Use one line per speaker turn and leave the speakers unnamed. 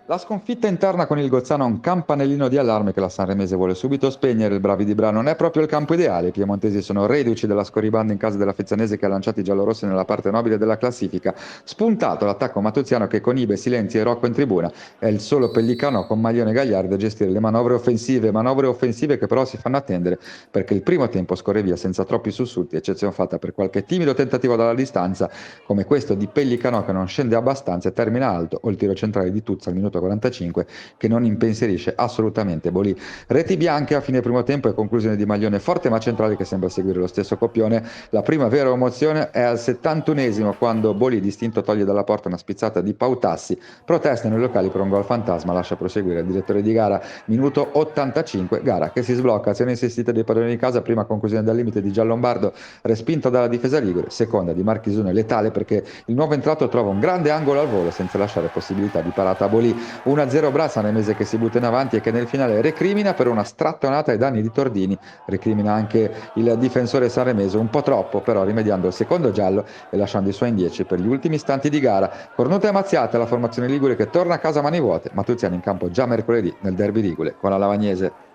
La sconfitta interna con il Gozzano è un campanellino di allarme che la Sanremese vuole subito spegnere. Il Bravi di Bra non è proprio il campo ideale. I piemontesi sono reduci della scorribanda in casa della Fezzanese che ha lanciato i giallorossi nella parte nobile della classifica. Spuntato l'attacco matuziano che con Ibe, Silenzi e Rocco in tribuna è il solo Pellicano con Maglione e Gagliardi a gestire le manovre offensive che però si fanno attendere perché il primo tempo scorre via senza troppi sussulti, eccezione fatta per qualche timido tentativo dalla distanza come questo di Pellicano che non scende abbastanza e termina alto, o il tiro centrale di Tuzza al minuto 45 che non impensierisce assolutamente Bolì. Reti bianche a fine primo tempo e conclusione di Maglione forte ma centrale che sembra seguire lo stesso copione. La prima vera emozione è al 71esimo quando Bolì distinto toglie dalla porta una spizzata di Pautassi, protestano i locali per un gol fantasma, lascia proseguire il direttore di gara, minuto 85, gara che si sblocca, azione insistita dei padroni di casa, prima conclusione dal limite di Giallombardo, respinta dalla difesa ligure, seconda di Marchisone letale perché il nuovo entrato trova un grande angolo al volo senza lasciare possibilità di parata a Bolì. 1-0 Bra, Sanemese che si butta in avanti e che nel finale recrimina per una strattonata ai danni di Tordini, recrimina anche il difensore sanremese un po' troppo però rimediando il secondo giallo e lasciando i suoi in 10 per gli ultimi istanti di gara. Cornuta e mazziata la formazione ligure che torna a casa a mani vuote, Matuziani in campo già mercoledì nel derby ligure con la Lavagnese.